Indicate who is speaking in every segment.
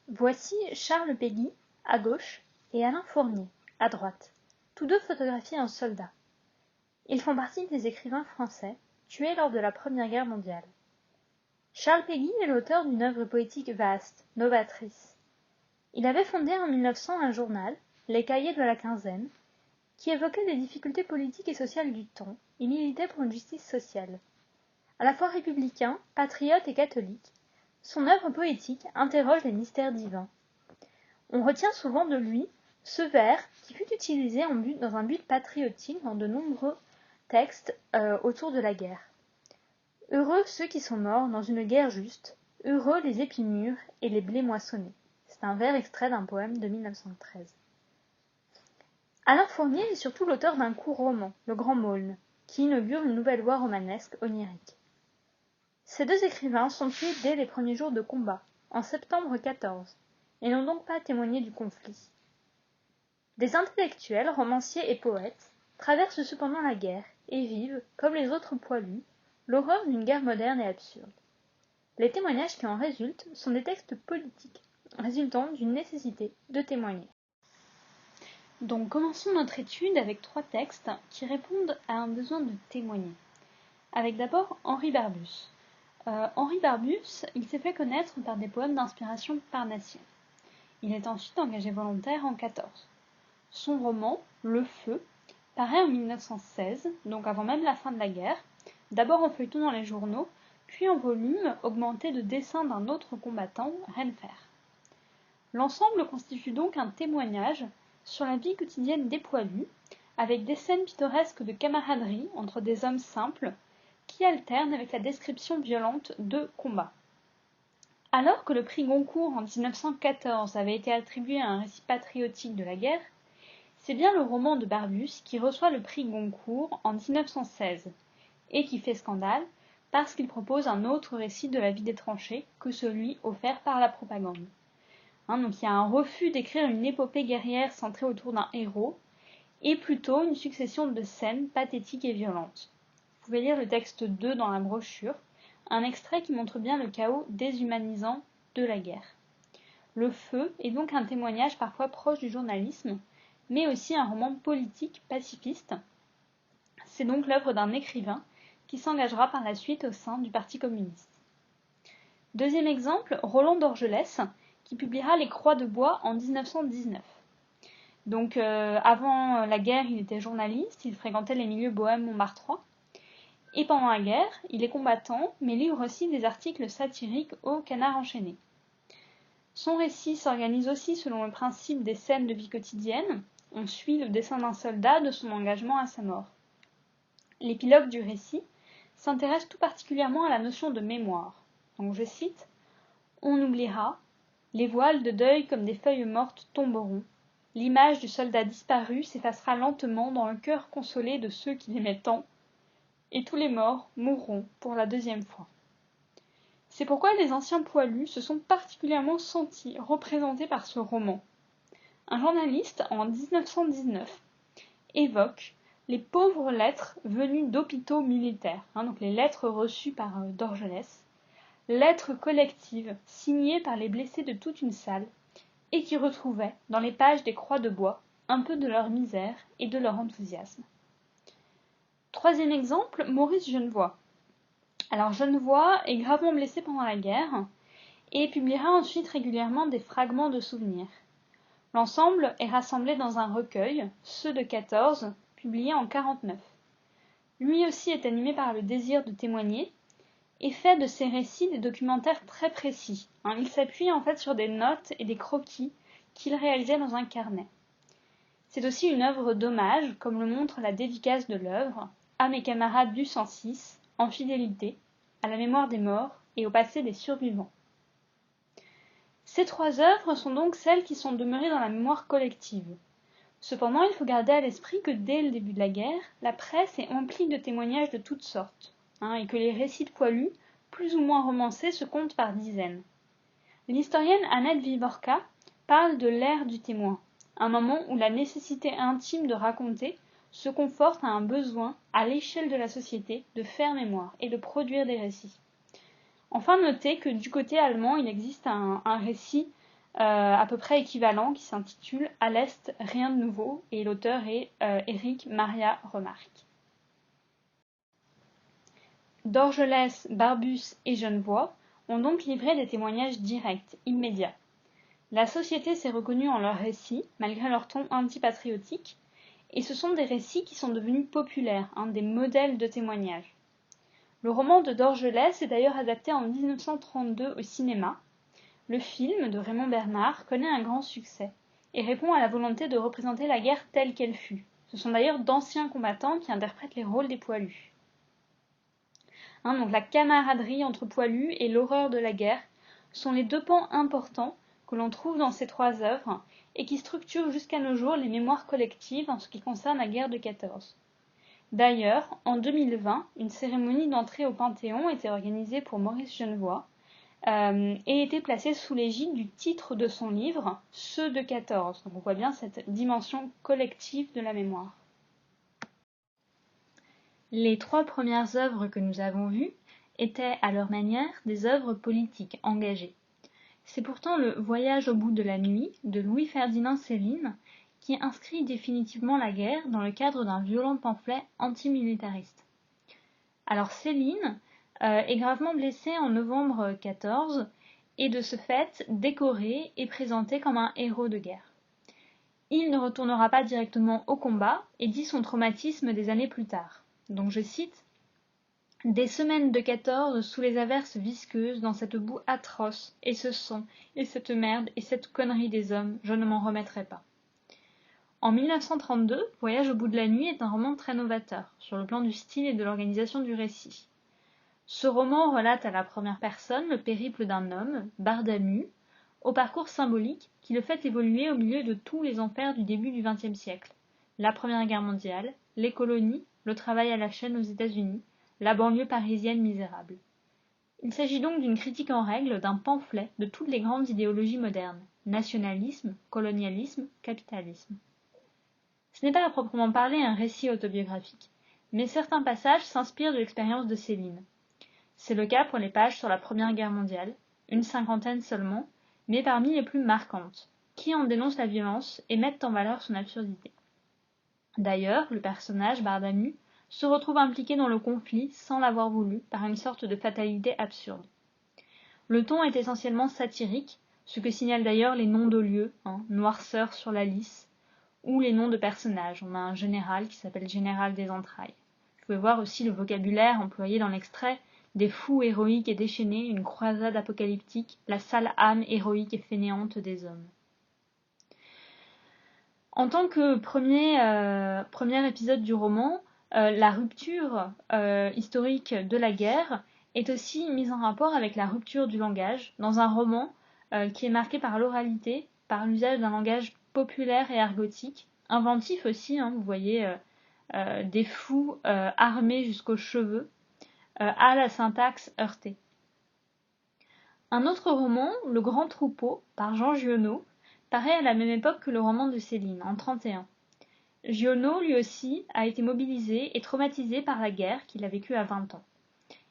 Speaker 1: Voici Charles Péguy, à gauche, et Alain Fournier, à droite, tous deux photographiés en soldats. Ils font partie des écrivains français tués lors de la Première Guerre mondiale. Charles Péguy est l'auteur d'une œuvre poétique vaste, novatrice. Il avait fondé en 1900 un journal, Les Cahiers de la Quinzaine, qui évoquait les difficultés politiques et sociales du temps et militait pour une justice sociale. À la fois républicain, patriote et catholique, son œuvre poétique interroge les mystères divins. On retient souvent de lui ce vers qui fut utilisé dans un but patriotique dans de nombreux textes autour de la guerre. Heureux ceux qui sont morts dans une guerre juste, heureux les épis mûrs et les blés moissonnés. C'est un vers extrait d'un poème de 1913. Alain Fournier est surtout l'auteur d'un court roman, Le Grand Maulne, qui inaugure une nouvelle voie romanesque onirique. Ces deux écrivains sont tués dès les premiers jours de combat, en septembre 14, et n'ont donc pas témoigné du conflit. Des intellectuels, romanciers et poètes traversent cependant la guerre et vivent, comme les autres poilus, l'horreur d'une guerre moderne et absurde. Les témoignages qui en résultent sont des textes politiques, résultant d'une nécessité de témoigner. Donc commençons notre étude avec 3 textes qui répondent à un besoin de témoigner. Avec d'abord Henri Barbusse. Henri Barbusse, il s'est fait connaître par des poèmes d'inspiration parnassienne. Il est ensuite engagé volontaire en 14. Son roman, Le Feu, paraît en 1916, donc avant même la fin de la guerre, d'abord en feuilleton dans les journaux, puis en volume augmenté de dessins d'un autre combattant, Renfer. L'ensemble constitue donc un témoignage sur la vie quotidienne des poilus, avec des scènes pittoresques de camaraderie entre des hommes simples, qui alternent avec la description violente de combats. Alors que le prix Goncourt en 1914 avait été attribué à un récit patriotique de la guerre, c'est bien le roman de Barbusse qui reçoit le prix Goncourt en 1916, et qui fait scandale parce qu'il propose un autre récit de la vie des tranchées que celui offert par la propagande. Donc il y a un refus d'écrire une épopée guerrière centrée autour d'un héros, et plutôt une succession de scènes pathétiques et violentes. Vous pouvez lire le texte 2 dans la brochure, un extrait qui montre bien le chaos déshumanisant de la guerre. Le Feu est donc un témoignage parfois proche du journalisme, mais aussi un roman politique pacifiste. C'est donc l'œuvre d'un écrivain qui s'engagera par la suite au sein du Parti communiste. Deuxième exemple, Roland d'Orgelès, qui publiera Les Croix de bois en 1919. Donc avant la guerre, il était journaliste, il fréquentait les milieux bohèmes montmartrois. Et pendant la guerre, il est combattant, mais livre aussi des articles satiriques au Canard enchaîné. Son récit s'organise aussi selon le principe des scènes de vie quotidienne. On suit le destin d'un soldat de son engagement à sa mort. L'épilogue du récit s'intéresse tout particulièrement à la notion de mémoire. Donc je cite « On oubliera, les voiles de deuil comme des feuilles mortes tomberont, l'image du soldat disparu s'effacera lentement dans le cœur consolé de ceux qui l'aimaient tant, et tous les morts mourront pour la 2e fois. » C'est pourquoi les anciens poilus se sont particulièrement sentis représentés par ce roman. Un journaliste, en 1919, évoque les pauvres lettres venues d'hôpitaux militaires, donc les lettres reçues par d'Orgelès, lettres collectives signées par les blessés de toute une salle, et qui retrouvaient, dans les pages des Croix de bois, un peu de leur misère et de leur enthousiasme. Troisième exemple, Maurice Genevoix. Alors Genevoix est gravement blessé pendant la guerre et publiera ensuite régulièrement des fragments de souvenirs. L'ensemble est rassemblé dans un recueil, Ceux de 14, publié en 1949. Lui aussi est animé par le désir de témoigner et fait de ses récits des documentaires très précis. Il s'appuie en fait sur des notes et des croquis qu'il réalisait dans un carnet. C'est aussi une œuvre d'hommage, comme le montre la dédicace de l'œuvre, à mes camarades du 106, en fidélité, à la mémoire des morts et au passé des survivants. Ces 3 œuvres sont donc celles qui sont demeurées dans la mémoire collective. Cependant, il faut garder à l'esprit que dès le début de la guerre, la presse est emplie de témoignages de toutes sortes, et que les récits de poilus, plus ou moins romancés, se comptent par dizaines. L'historienne Annette Viborca parle de l'ère du témoin, un moment où la nécessité intime de raconter se conforte à un besoin, à l'échelle de la société, de faire mémoire et de produire des récits. Enfin, notez que du côté allemand, il existe un récit
Speaker 2: à peu près équivalent qui s'intitule « À l'Est, rien de nouveau » et l'auteur est Éric Maria Remarque. Dorgelès, Barbus et Genevoix ont donc livré des témoignages directs, immédiats. La société s'est reconnue en leurs récits, malgré leur ton antipatriotique, et ce sont des récits qui sont devenus populaires, des modèles de témoignage. Le roman de Dorgelès est d'ailleurs adapté en 1932 au cinéma. Le film de Raymond Bernard connaît un grand succès et répond à la volonté de représenter la guerre telle qu'elle fut. Ce sont d'ailleurs d'anciens combattants qui interprètent les rôles des poilus. Donc la camaraderie entre poilus et l'horreur de la guerre sont les deux pans importants que l'on trouve dans ces trois œuvres et qui structurent jusqu'à nos jours les mémoires collectives en ce qui concerne la guerre de 14. D'ailleurs, en 2020, une cérémonie d'entrée au Panthéon était organisée pour Maurice Genevoix et était placée sous l'égide du titre de son livre, Ceux de 14. Donc on voit bien cette dimension collective de la mémoire.
Speaker 1: Les trois premières œuvres que nous avons vues étaient à leur manière des œuvres politiques engagées. C'est pourtant le Voyage au bout de la nuit de Louis-Ferdinand Céline qui inscrit définitivement la guerre dans le cadre d'un violent pamphlet antimilitariste. Alors Céline est gravement blessé en novembre 14 et de ce fait décoré et présenté comme un héros de guerre. Il ne retournera pas directement au combat et dit son traumatisme des années plus tard. Donc je cite « Des semaines de 14 sous les averses visqueuses dans cette boue atroce, et ce sang, et cette merde, et cette connerie des hommes, je ne m'en remettrai pas. » En 1932, Voyage au bout de la nuit est un roman très novateur, sur le plan du style et de l'organisation du récit. Ce roman relate à la première personne le périple d'un homme, Bardamu, au parcours symbolique qui le fait évoluer au milieu de tous les enfers du début du XXe siècle. La Première Guerre mondiale, les colonies, le travail à la chaîne aux États-Unis, la banlieue parisienne misérable. Il s'agit donc d'une critique en règle d'un pamphlet de toutes les grandes idéologies modernes, nationalisme, colonialisme, capitalisme. Ce n'est pas à proprement parler un récit autobiographique, mais certains passages s'inspirent de l'expérience de Céline. C'est le cas pour les pages sur la Première Guerre mondiale, une cinquantaine seulement, mais parmi les plus marquantes, qui en dénoncent la violence et mettent en valeur son absurdité. D'ailleurs, le personnage, Bardamu, se retrouve impliqué dans le conflit sans l'avoir voulu, par une sorte de fatalité absurde. Le ton est essentiellement satirique, ce que signalent d'ailleurs les noms de lieux, Noirceur sur la Lys, ou les noms de personnages. On a un général qui s'appelle Général des Entrailles. Vous pouvez voir aussi le vocabulaire employé dans l'extrait, des fous héroïques et déchaînés, une croisade apocalyptique, la sale âme héroïque et fainéante des hommes. En tant que premier épisode du roman, la rupture historique de la guerre est aussi mise en rapport avec la rupture du langage dans un roman qui est marqué par l'oralité, par l'usage d'un langage populaire et argotique, inventif aussi, vous voyez des fous armés jusqu'aux cheveux, à la syntaxe heurtée. Un autre roman, Le Grand Troupeau, par Jean Giono, paraît à la même époque que le roman de Céline, en 1931. Giono, lui aussi, a été mobilisé et traumatisé par la guerre qu'il a vécue à 20 ans.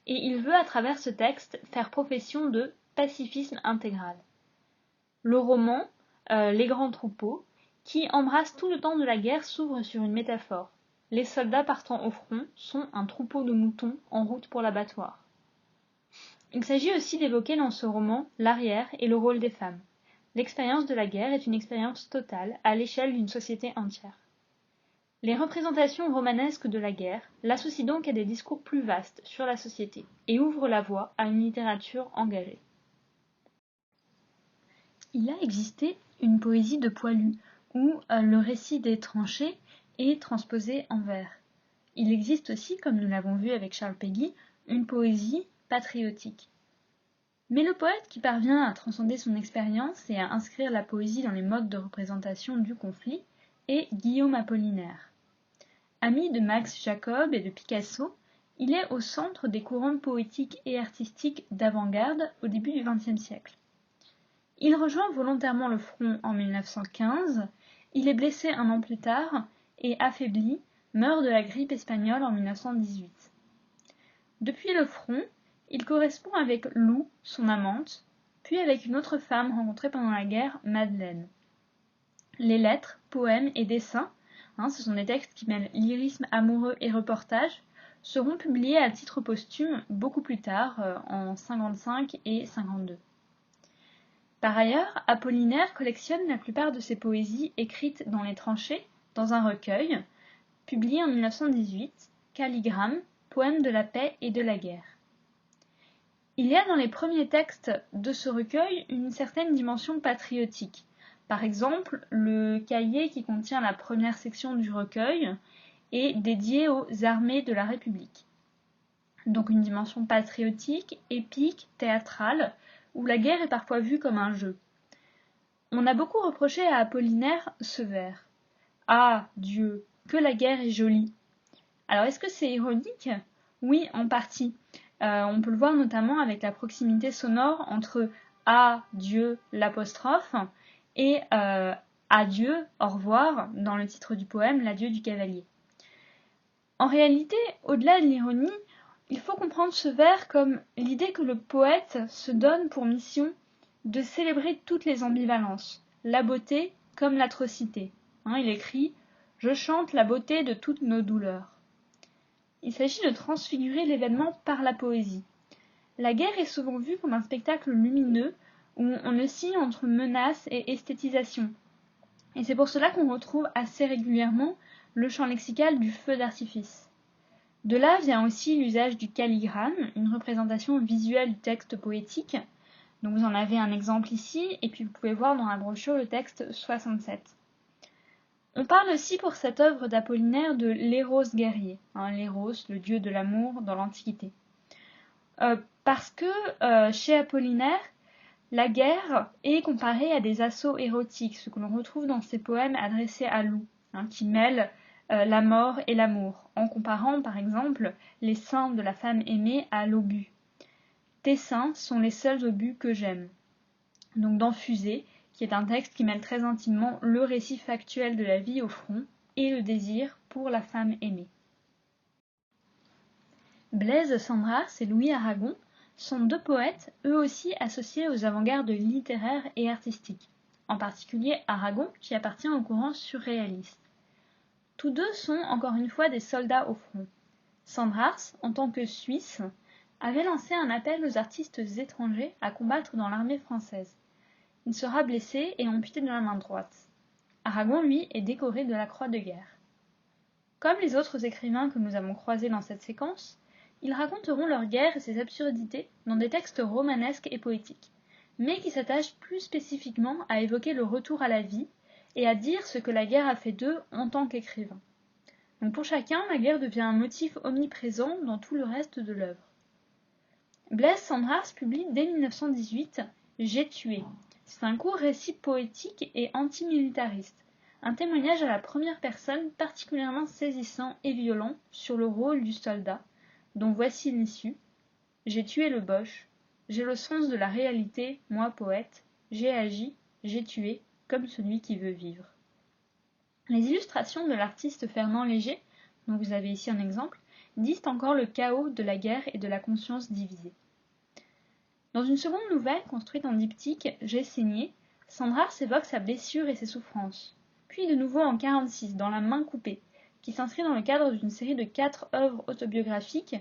Speaker 1: Et il veut, à travers ce texte, faire profession de pacifisme intégral. Le roman, Les Grands Troupeaux, qui embrasse tout le temps de la guerre, s'ouvre sur une métaphore. Les soldats partant au front sont un troupeau de moutons en route pour l'abattoir. Il s'agit aussi d'évoquer dans ce roman l'arrière et le rôle des femmes. L'expérience de la guerre est une expérience totale à l'échelle d'une société entière. Les représentations romanesques de la guerre l'associent donc à des discours plus vastes sur la société et ouvrent la voie à une littérature engagée. Il a existé une poésie de poilus, où le récit des tranchées est transposé en vers. Il existe aussi, comme nous l'avons vu avec Charles Péguy, une poésie patriotique. Mais le poète qui parvient à transcender son expérience et à inscrire la poésie dans les modes de représentation du conflit est Guillaume Apollinaire. Ami de Max Jacob et de Picasso, il est au centre des courants poétiques et artistiques d'avant-garde au début du XXe siècle. Il rejoint volontairement le front en 1915, il est blessé un an plus tard et, affaibli, meurt de la grippe espagnole en 1918. Depuis le front, il correspond avec Lou, son amante,
Speaker 2: puis avec une autre femme rencontrée pendant la guerre, Madeleine. Les lettres, poèmes et dessins, ce sont des textes qui mêlent lyrisme amoureux et reportage, seront publiés à titre posthume beaucoup plus tard, en 55 et 52. Par ailleurs, Apollinaire collectionne la plupart de ses poésies écrites dans les tranchées, dans un recueil, publié en 1918, Calligramme, poèmes de la paix et de la guerre. Il y a dans les premiers textes de ce recueil une certaine dimension patriotique. Par exemple, le cahier qui contient la première section du recueil est dédié aux armées de la République. Donc une dimension patriotique, épique, théâtrale, où la guerre est parfois vue comme un jeu. On a beaucoup reproché à Apollinaire ce vers. « Ah, Dieu, que la guerre est jolie !» Alors est-ce que c'est ironique ? Oui, en partie. On peut le voir notamment avec la proximité sonore entre « Ah, Dieu » l'apostrophe et adieu, au revoir, dans le titre du poème, l'adieu du cavalier. En réalité, au-delà de l'ironie, il faut comprendre ce vers comme l'idée que le poète se donne pour mission de célébrer toutes les ambivalences, la beauté comme l'atrocité. Il écrit « Je chante la beauté de toutes nos douleurs ». Il s'agit de transfigurer l'événement par la poésie. La guerre est souvent vue comme un spectacle lumineux où on oscille entre menace et esthétisation. Et c'est pour cela qu'on retrouve assez régulièrement le champ lexical du feu d'artifice. De là vient aussi l'usage du calligramme, une représentation visuelle du texte poétique. Donc vous en avez un exemple ici, et puis vous pouvez voir dans la brochure le texte 67. On parle aussi pour cette œuvre d'Apollinaire de l'éros guerrier, l'éros, le dieu de l'amour dans l'Antiquité. Parce que chez Apollinaire, la guerre est comparée à des assauts érotiques, ce que l'on retrouve dans ses poèmes adressés à Lou, qui mêlent la mort et l'amour, en comparant par exemple les seins de la femme aimée à l'obus. Tes seins sont les seuls obus que j'aime. Donc dans Fusée, qui est un texte qui mêle très intimement le récit factuel de la vie au front et le désir pour la femme aimée. Blaise Cendrars et Louis Aragon sont deux poètes, eux aussi associés aux avant-gardes littéraires et artistiques, en particulier Aragon qui appartient au courant surréaliste. Tous deux sont encore une fois des soldats au front. Cendrars, en tant que Suisse, avait lancé un appel aux artistes étrangers à combattre dans l'armée française. Il sera blessé et amputé de la main droite. Aragon, lui, est décoré de la Croix de guerre. Comme les autres écrivains que nous avons croisés dans cette séquence, ils raconteront leur guerre et ses absurdités dans des textes romanesques et poétiques, mais qui s'attachent plus spécifiquement à évoquer le retour à la vie et à dire ce que la guerre a fait d'eux en tant qu'écrivains. Donc pour chacun, la guerre devient un motif omniprésent dans tout le reste de l'œuvre. Blaise Cendrars publie dès 1918 « J'ai tué ». C'est un court récit poétique et antimilitariste, un témoignage à la première personne particulièrement saisissant et violent sur le rôle du soldat, dont voici l'issue. J'ai tué le Boche, j'ai le sens de la réalité, moi poète, j'ai agi, j'ai tué, comme celui qui veut vivre. Les illustrations de l'artiste Fernand Léger, dont vous avez ici un exemple, disent encore le chaos de la guerre et de la conscience divisée. Dans une seconde nouvelle, construite en diptyque, J'ai saigné, Cendrars évoque sa blessure et ses souffrances. Puis de nouveau en 1946, dans La main coupée, qui s'inscrit dans le cadre d'une série de 4 œuvres autobiographiques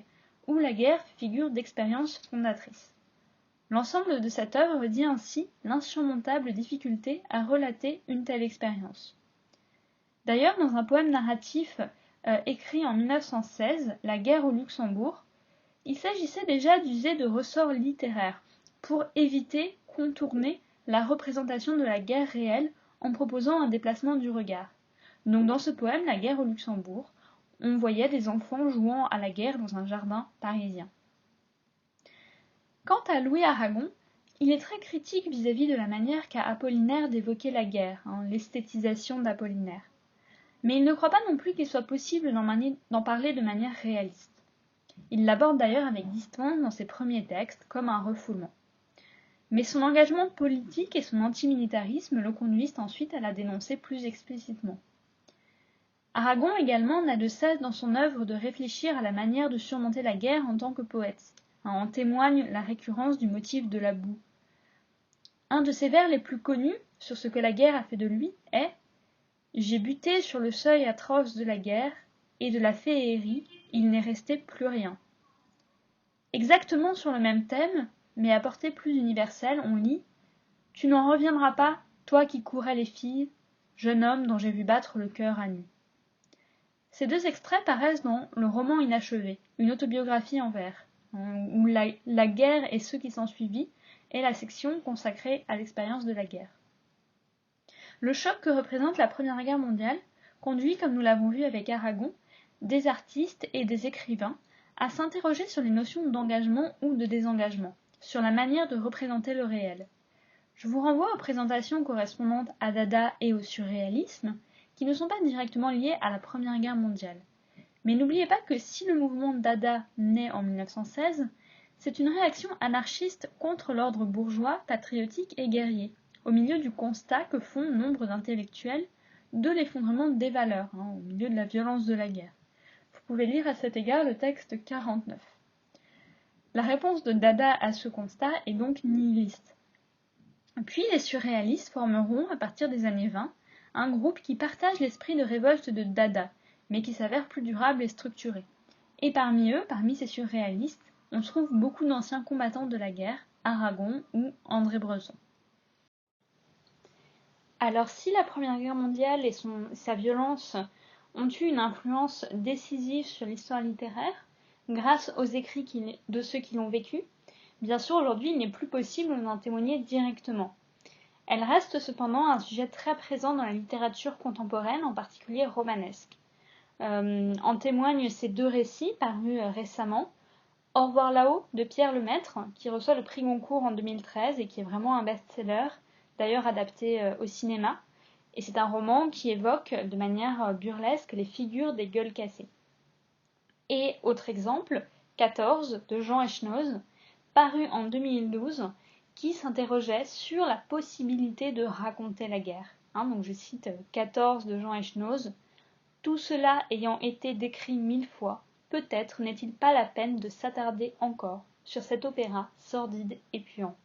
Speaker 2: où la guerre fait figure d'expérience fondatrice. L'ensemble de cette œuvre dit ainsi l'insurmontable difficulté à relater une telle expérience. D'ailleurs, dans un poème narratif écrit en 1916, La guerre au Luxembourg, il s'agissait déjà d'user de ressorts littéraires pour éviter, contourner la représentation de la guerre réelle en proposant un déplacement du regard. Donc dans ce poème, La guerre au Luxembourg, on voyait des enfants jouant à la guerre dans un jardin parisien. Quant à Louis Aragon, il est très critique vis-à-vis de la manière qu'a Apollinaire d'évoquer la guerre, l'esthétisation d'Apollinaire. Mais il ne croit pas non plus qu'il soit possible d'en parler de manière réaliste. Il l'aborde d'ailleurs avec distance dans ses premiers textes, comme un refoulement. Mais son engagement politique et son antimilitarisme le conduisent ensuite à la dénoncer plus explicitement. Aragon également n'a de cesse dans son œuvre de réfléchir à la manière de surmonter la guerre en tant que poète. En témoigne la récurrence du motif de la boue. Un de ses vers les plus connus sur ce que la guerre a fait de lui est « J'ai buté sur le seuil atroce de la guerre, et de la féerie, il n'est resté plus rien. » Exactement sur le même thème, mais à portée plus universelle, on lit « Tu n'en reviendras pas, toi qui courais les filles, jeune homme dont j'ai vu battre le cœur à nu. » Ces deux extraits paraissent dans Le roman inachevé, une autobiographie en vers, où la guerre et ceux qui s'ensuivit est la section consacrée à l'expérience de la guerre. Le choc que représente la Première Guerre mondiale conduit, comme nous l'avons vu avec Aragon, des artistes et des écrivains à s'interroger sur les notions d'engagement ou de désengagement, sur la manière de représenter le réel. Je vous renvoie aux présentations correspondantes à Dada et au surréalisme, qui ne sont pas directement liées à la Première Guerre mondiale. Mais n'oubliez pas que si le mouvement Dada naît en 1916, c'est une réaction anarchiste contre l'ordre bourgeois, patriotique et guerrier, au milieu du constat que font nombre d'intellectuels de l'effondrement des valeurs, au milieu de la violence de la guerre. Vous pouvez lire à cet égard le texte 49. La réponse de Dada à ce constat est donc nihiliste. Puis les surréalistes formeront, à partir des années 20, un groupe qui partage l'esprit de révolte de Dada, mais qui s'avère plus durable et structuré. Et parmi ces surréalistes, on trouve beaucoup d'anciens combattants de la guerre, Aragon ou André Breton. Alors si la Première Guerre mondiale et sa violence ont eu une influence décisive sur l'histoire littéraire, grâce aux écrits de ceux qui l'ont vécu, bien sûr aujourd'hui il n'est plus possible d'en témoigner directement. Elle reste cependant un sujet très présent dans la littérature contemporaine, en particulier romanesque. En témoignent ces deux récits parus récemment. Au revoir là-haut de Pierre Lemaître, qui reçoit le prix Goncourt en 2013 et qui est vraiment un best-seller, d'ailleurs adapté au cinéma. Et c'est un roman qui évoque de manière burlesque les figures des gueules cassées. Et autre exemple, 14 de Jean Echenoz, paru en 2012, qui s'interrogeait sur la possibilité de raconter la guerre. Donc je cite 14 de Jean Echenoz. Tout cela ayant été décrit 1000 fois, peut-être n'est-il pas la peine de s'attarder encore sur cet opéra sordide et puant.